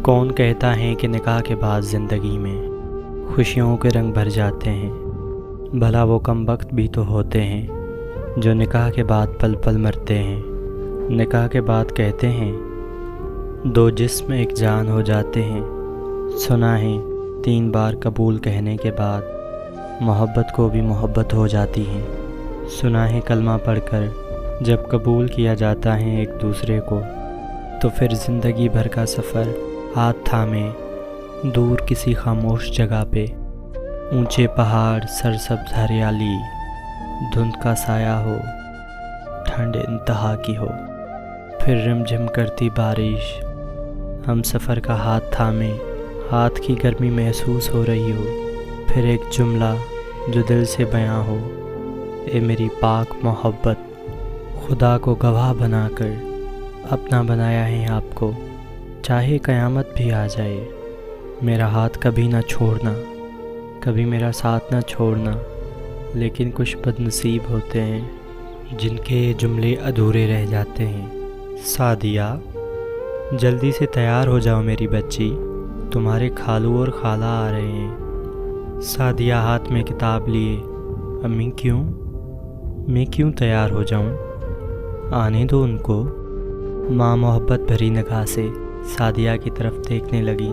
کون کہتا ہے کہ نکاح کے بعد زندگی میں خوشیوں کے رنگ بھر جاتے ہیں؟ بھلا وہ کم وقت بھی تو ہوتے ہیں جو نکاح کے بعد پل پل مرتے ہیں۔ نکاح کے بعد کہتے ہیں دو جسم ایک جان ہو جاتے ہیں۔ سنا ہے 3 بار قبول کہنے کے بعد محبت کو بھی محبت ہو جاتی ہے۔ سنا ہے کلمہ پڑھ کر جب قبول کیا جاتا ہے ایک دوسرے کو تو پھر زندگی بھر کا سفر ہاتھ تھامے دور کسی خاموش جگہ پہ، اونچے پہاڑ، سرسبز ہریالی، دھند کا سایہ ہو، ٹھنڈ انتہا کی ہو، پھر رم جھم کرتی بارش، ہم سفر کا ہاتھ تھامے ہاتھ کی گرمی محسوس ہو رہی ہو، پھر ایک جملہ جو دل سے بیاں ہو، اے میری پاک محبت، خدا کو گواہ بنا کر اپنا بنایا ہے آپ کو، چاہے قیامت بھی آ جائے میرا ہاتھ کبھی نہ چھوڑنا، کبھی میرا ساتھ نہ چھوڑنا۔ لیکن کچھ بد نصیب ہوتے ہیں جن کے جملے ادھورے رہ جاتے ہیں۔ سعدیہ، جلدی سے تیار ہو جاؤ میری بچی، تمہارے خالو اور خالہ آ رہے ہیں۔ سعدیہ ہاتھ میں کتاب لیے، امی کیوں؟ میں کیوں تیار ہو جاؤں؟ آنے دو ان کو۔ ماں محبت بھری نگاہ سے سعدیہ کی طرف دیکھنے لگی۔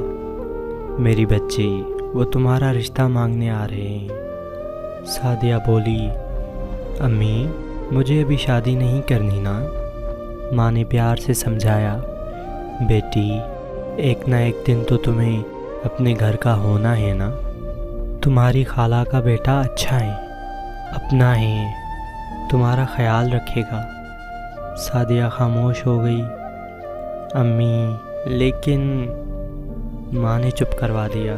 میری بچی، وہ تمہارا رشتہ مانگنے آ رہے ہیں۔ سعدیہ بولی، امی مجھے ابھی شادی نہیں کرنی نا۔ ماں نے پیار سے سمجھایا، بیٹی ایک نہ ایک دن تو تمہیں اپنے گھر کا ہونا ہے نا۔ تمہاری خالہ کا بیٹا اچھا ہے، اپنا ہے، تمہارا خیال رکھے گا۔ سعدیہ خاموش ہو گئی۔ امی لیکن، ماں نے چپ کروا دیا۔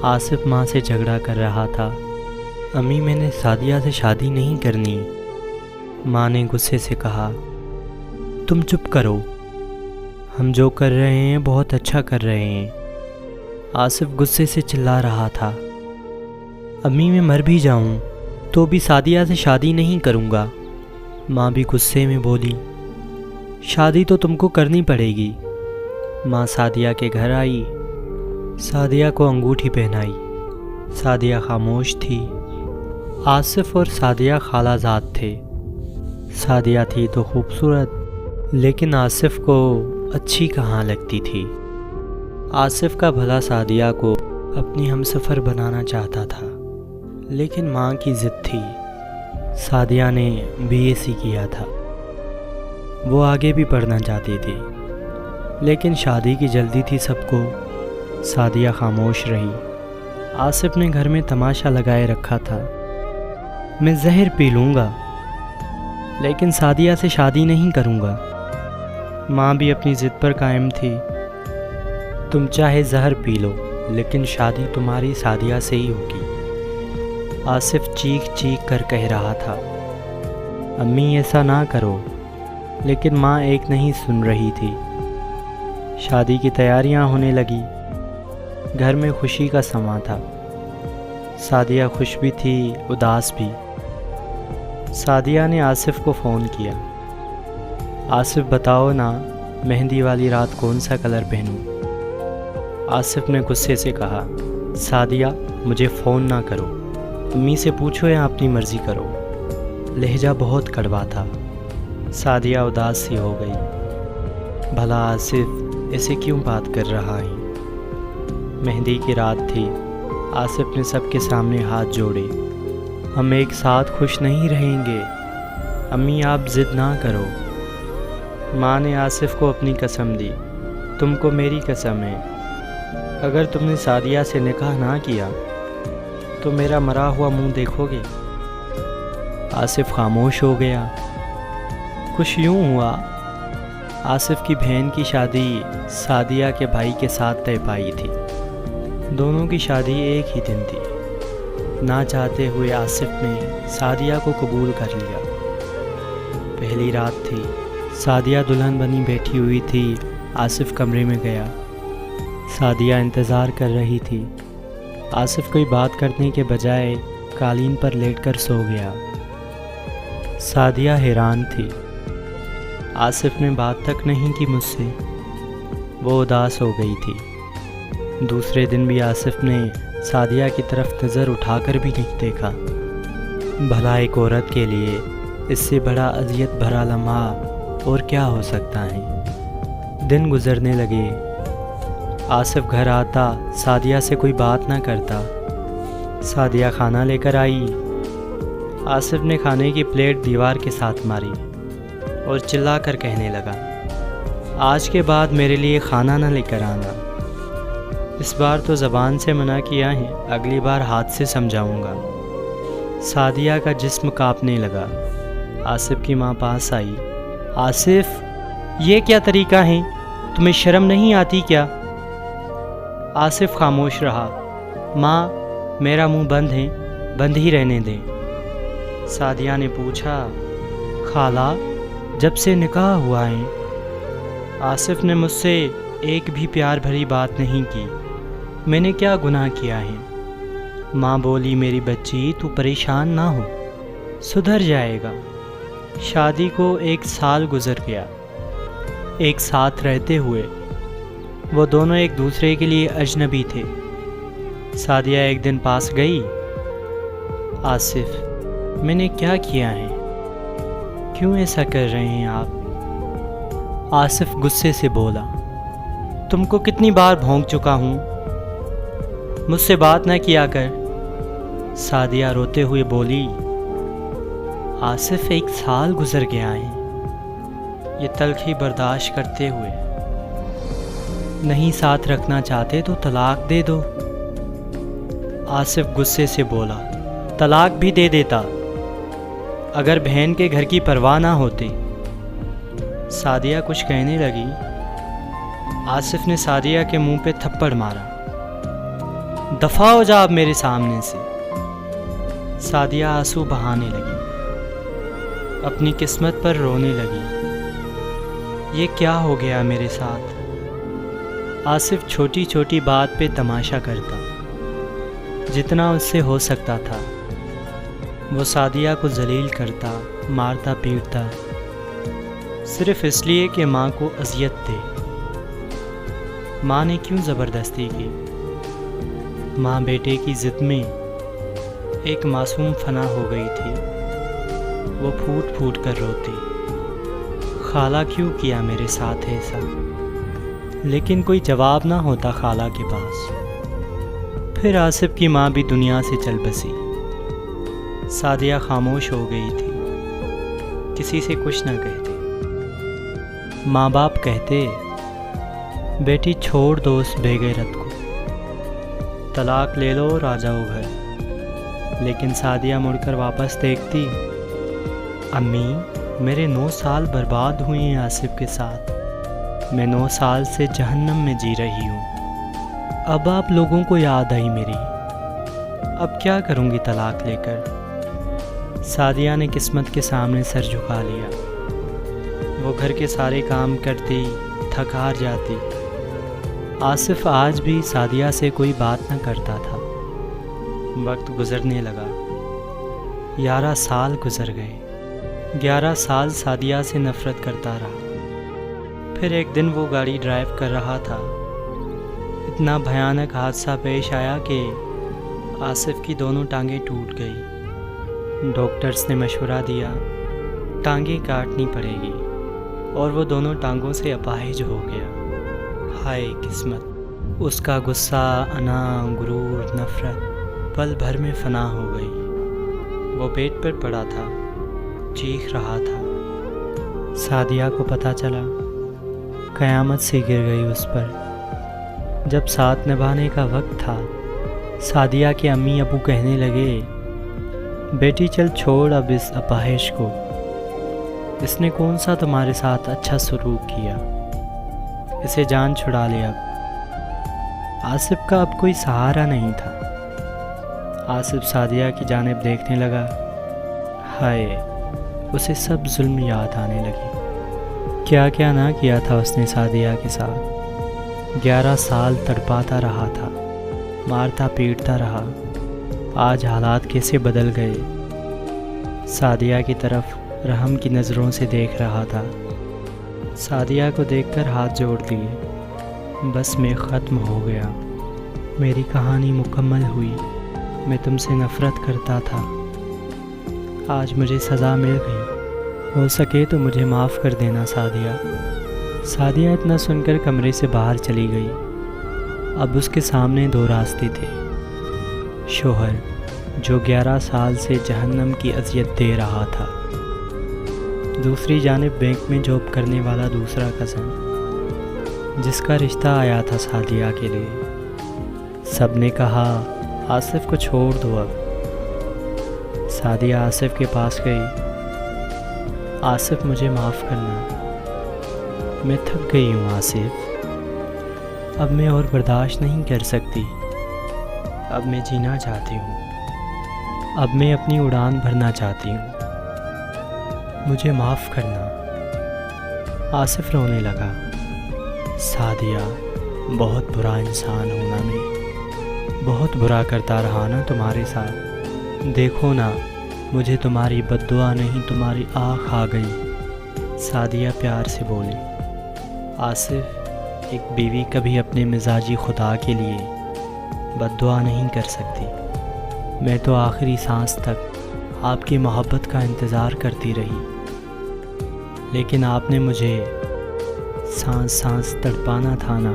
آصف ماں سے جھگڑا کر رہا تھا۔ امی میں نے سعدیہ سے شادی نہیں کرنی۔ ماں نے غصے سے کہا، تم چپ کرو، ہم جو کر رہے ہیں بہت اچھا کر رہے ہیں۔ آصف غصے سے چلا رہا تھا، امی میں مر بھی جاؤں تو بھی سعدیہ سے شادی نہیں کروں گا۔ ماں بھی غصے میں بولی، شادی تو تم کو کرنی پڑے گی۔ ماں سعدیہ کے گھر آئی، سعدیہ کو انگوٹھی پہنائی۔ سعدیہ خاموش تھی۔ آصف اور سعدیہ خالہ زاد تھے۔ سعدیہ تھی تو خوبصورت، لیکن آصف کو اچھی کہاں لگتی تھی۔ آصف کا بھلا سعدیہ کو اپنی ہمسفر بنانا چاہتا تھا، لیکن ماں کی ضد تھی۔ سعدیہ نے BSc کیا تھا، وہ آگے بھی پڑھنا چاہتی تھی، لیکن شادی کی جلدی تھی سب کو۔ سعدیہ خاموش رہی۔ آصف نے گھر میں تماشا لگائے رکھا تھا، میں زہر پی لوں گا لیکن سعدیہ سے شادی نہیں کروں گا۔ ماں بھی اپنی ضد پر قائم تھی، تم چاہے زہر پی لو لیکن شادی تمہاری سعدیہ سے ہی ہوگی۔ آصف چیخ چیخ کر کہہ رہا تھا، امی ایسا نہ کرو، لیکن ماں ایک نہیں سن رہی تھی۔ شادی کی تیاریاں ہونے لگی، گھر میں خوشی کا سماں تھا۔ سعدیہ خوش بھی تھی، اداس بھی۔ سعدیہ نے آصف کو فون کیا، آصف بتاؤ نا مہندی والی رات کون سا کلر پہنوں؟ آصف نے غصے سے کہا، سعدیہ مجھے فون نہ کرو، امی سے پوچھو یا اپنی مرضی کرو۔ لہجہ بہت کڑوا تھا۔ سعدیہ اداس سی ہو گئی، بھلا آصف ایسے کیوں بات کر رہا ہے؟ مہندی کی رات تھی۔ آصف نے سب کے سامنے ہاتھ جوڑے، ہم ایک ساتھ خوش نہیں رہیں گے، امی آپ ضد نہ کرو۔ ماں نے آصف کو اپنی قسم دی، تم کو میری قسم ہے، اگر تم نے سعدیہ سے نکاح نہ کیا تو میرا مرا ہوا منہ دیکھو گے؟ آصف خاموش ہو گیا۔ کچھ یوں ہوا، آصف کی بہن کی شادی سعدیہ کے بھائی کے ساتھ طے پائی تھی۔ دونوں کی شادی ایک ہی دن تھی۔ نہ چاہتے ہوئے آصف نے سعدیہ کو قبول کر لیا۔ پہلی رات تھی، سعدیہ دلہن بنی بیٹھی ہوئی تھی۔ آصف کمرے میں گیا، سعدیہ انتظار کر رہی تھی۔ آصف کوئی بات کرنے کے بجائے قالین پر لیٹ کر سو گیا۔ سعدیہ حیران تھی، آصف نے بات تک نہیں کی مجھ سے۔ وہ اداس ہو گئی تھی۔ دوسرے دن بھی آصف نے سعدیہ کی طرف نظر اٹھا کر بھی نہیں دیکھا۔ بھلا ایک عورت کے لیے اس سے بڑا اذیت بھرا لمحہ اور کیا ہو سکتا ہے؟ دن گزرنے لگے۔ آصف گھر آتا سعدیہ سے کوئی بات نہ کرتا۔ سعدیہ کھانا لے کر آئی۔ آصف نے کھانے کی پلیٹ دیوار کے ساتھ ماری اور چلا کر کہنے لگا، آج کے بعد میرے لیے کھانا نہ لے کر آنا۔ اس بار تو زبان سے منع کیا ہے، اگلی بار ہاتھ سے سمجھاؤں گا۔ سعدیہ کا جسم کانپنے لگا۔ آصف کی ماں پاس آئی۔ آصف، یہ کیا طریقہ ہے؟ تمہیں شرم نہیں آتی کیا؟ آصف خاموش رہا۔ ماں، میرا منہ بند ہے، بند ہی رہنے دیں۔ سعدیہ نے پوچھا، خالہ، جب سے نکاح ہوا ہے آصف نے مجھ سے ایک بھی پیار بھری بات نہیں کی، میں نے کیا گناہ کیا ہے؟ ماں بولی، میری بچی تو پریشان نہ ہو، سدھر جائے گا۔ شادی کو 1 سال گزر گیا۔ ایک ساتھ رہتے ہوئے وہ دونوں ایک دوسرے کے لیے اجنبی تھے۔ سعدیہ ایک دن پاس گئی۔ آصف، میں نے کیا کیا ہے؟ کیوں ایسا کر رہے ہیں آپ؟ آصف غصے سے بولا، تم کو کتنی بار بھونک چکا ہوں، مجھ سے بات نہ کیا کر۔ سعدیہ روتے ہوئے بولی، آصف 1 سال گزر گیا ہے، یہ تلخی برداشت کرتے ہوئے نہیں ساتھ رکھنا چاہتے تو طلاق دے دو۔ آصف غصے سے بولا، طلاق بھی دے دیتا اگر بہن کے گھر کی پرواہ نہ ہوتی۔ سعدیہ کچھ کہنے لگی۔ آصف نے سعدیہ کے منہ پہ تھپڑ مارا۔ دفع ہو جا اب میرے سامنے سے۔ سعدیہ آنسو بہانے لگی، اپنی قسمت پر رونے لگی۔ یہ کیا ہو گیا میرے ساتھ؟ آصف چھوٹی چھوٹی بات پہ تماشا کرتا، جتنا اس سے ہو سکتا تھا۔ وہ سعدیہ کو ذلیل کرتا، مارتا پیٹتا، صرف اس لیے کہ ماں کو اذیت دے۔ ماں نے کیوں زبردستی کی؟ ماں بیٹے کی ضد میں ایک معصوم فنا ہو گئی تھی۔ وہ پھوٹ پھوٹ کر روتی، خالہ کیوں کیا میرے ساتھ ایسا؟ لیکن کوئی جواب نہ ہوتا خالہ کے پاس۔ پھر آصف کی ماں بھی دنیا سے چل بسی۔ سعدیہ خاموش ہو گئی تھی، کسی سے کچھ نہ کہتی۔ ماں باپ کہتے، بیٹی چھوڑ دو اس بے غیرت کو، طلاق لے لو اور آ جاؤ گھر۔ لیکن سعدیہ مڑ کر واپس دیکھتی، امی، میرے 9 سال برباد ہوئے ہیں آصف کے ساتھ، میں 9 سال سے جہنم میں جی رہی ہوں۔ اب آپ لوگوں کو یاد آئی میری، اب کیا کروں گی طلاق لے کر؟ سعدیہ نے قسمت کے سامنے سر جھکا لیا۔ وہ گھر کے سارے کام کرتی، تھک ہار جاتی۔ آصف آج بھی سعدیہ سے کوئی بات نہ کرتا تھا۔ وقت گزرنے لگا۔ 11 سال گزر گئے۔ 11 سال سعدیہ سے نفرت کرتا رہا۔ پھر ایک دن وہ گاڑی ڈرائیو کر رہا تھا، اتنا بھیانک حادثہ پیش آیا کہ آصف کی دونوں ٹانگیں ٹوٹ گئی۔ ڈاکٹرز نے مشورہ دیا، ٹانگیں کاٹنی پڑے گی، اور وہ دونوں ٹانگوں سے اپاہج ہو گیا۔ ہائے قسمت! اس کا غصہ، انا، غرور، نفرت پل بھر میں فنا ہو گئی۔ وہ بیڈ پر پڑا تھا، چیخ رہا تھا۔ سعدیہ کو پتہ چلا، قیامت سے گر گئی اس پر۔ جب ساتھ نبھانے کا وقت تھا، سعدیہ کے امی ابو کہنے لگے، بیٹی چل چھوڑ اب اس اپاہج کو، اس نے کون سا تمہارے ساتھ اچھا سلوک کیا، اسے جان چھڑا لے اب۔ آصف کا اب کوئی سہارا نہیں تھا۔ آصف سعدیہ کی جانب دیکھنے لگا۔ ہائے، اسے سب ظلم یاد آنے لگے۔ کیا کیا نہ کیا تھا اس نے سعدیہ کے ساتھ۔ 11 سال تڑپاتا رہا تھا، مارتا پیٹتا رہا۔ آج حالات کیسے بدل گئے۔ سعدیہ کی طرف رحم کی نظروں سے دیکھ رہا تھا۔ سعدیہ کو دیکھ کر ہاتھ جوڑ دیے۔ بس میں ختم ہو گیا، میری کہانی مکمل ہوئی۔ میں تم سے نفرت کرتا تھا، آج مجھے سزا مل گئی، ہو سکے تو مجھے معاف کر دینا سعدیہ۔ سعدیہ اتنا سن کر کمرے سے باہر چلی گئی۔ اب اس کے سامنے دو راستے تھے، شوہر جو 11 سال سے جہنم کی اذیت دے رہا تھا، دوسری جانب بینک میں جاب کرنے والا دوسرا کزن جس کا رشتہ آیا تھا سعدیہ کے لیے۔ سب نے کہا آصف کو چھوڑ دو اب۔ سعدیہ آصف کے پاس گئی۔ آصف مجھے معاف کرنا، میں تھک گئی ہوں آصف، اب میں اور برداشت نہیں کر سکتی، اب میں جینا چاہتی ہوں، اب میں اپنی اڑان بھرنا چاہتی ہوں، مجھے معاف کرنا۔ آصف رونے لگا۔ سعدیہ بہت برا انسان ہوں نا میں، بہت برا کرتا رہا نا تمہارے ساتھ، دیکھو نا مجھے تمہاری بد دعا نہیں تمہاری آنکھ آ گئی۔ سعدیہ پیار سے بولی۔ آصف، ایک بیوی کبھی اپنے مزاجی خدا کے لیے بد دعا نہیں کر سکتی۔ میں تو آخری سانس تک آپ کی محبت کا انتظار کرتی رہی، لیکن آپ نے مجھے سانس سانس تڑپانا تھا نا،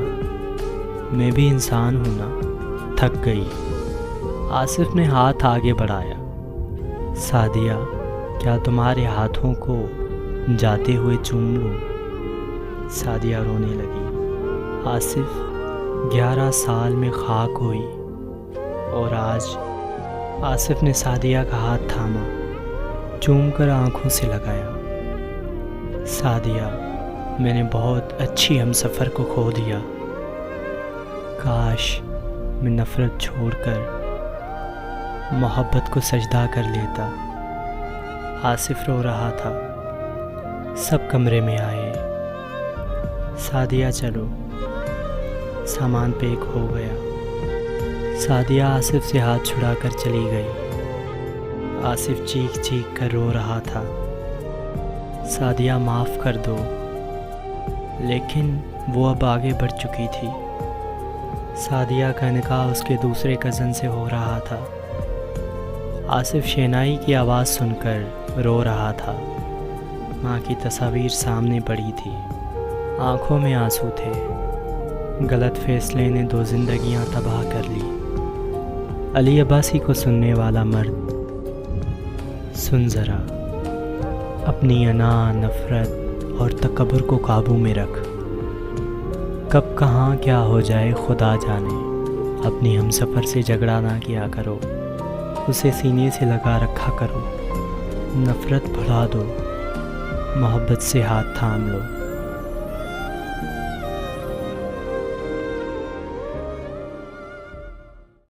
میں بھی انسان ہوں نا، تھک گئی۔ آصف نے ہاتھ آگے بڑھایا۔ سعدیہ، کیا تمہارے ہاتھوں کو جاتے ہوئے چوم لوں؟ سعدیہ رونے لگی۔ آصف 11 سال میں خاک ہوئی، اور آج آصف نے سعدیہ کا ہاتھ تھاما، چوم کر آنکھوں سے لگایا۔ سعدیہ، میں نے بہت اچھی ہم سفر کو کھو دیا، کاش میں نفرت چھوڑ کر محبت کو سجدہ کر لیتا۔ آصف رو رہا تھا۔ سب کمرے میں آئے۔ سعدیہ چلو، سامان پیک ہو گیا۔ سعدیہ آصف سے ہاتھ چھڑا کر چلی گئی۔ آصف چیخ چیخ کر رو رہا تھا، سعدیہ معاف کر دو، لیکن وہ اب آگے بڑھ چکی تھی۔ سعدیہ کا نکاح اس کے دوسرے کزن سے ہو رہا تھا۔ آصف شہنائی کی آواز سن کر رو رہا تھا۔ ماں کی تصاویر سامنے پڑی تھی، آنکھوں میں آنسو تھے۔ غلط فیصلے نے 2 زندگیاں تباہ کر لی۔ علی عباسی کو سننے والا مرد، سن ذرا، اپنی انا، نفرت اور تکبر کو قابو میں رکھ، کب کہاں کیا ہو جائے خدا جانے۔ اپنی ہم سفر سے جھگڑا نہ کیا کرو، اسے سینے سے لگا رکھا کرو، نفرت بڑھا دو، محبت سے ہاتھ تھام لو۔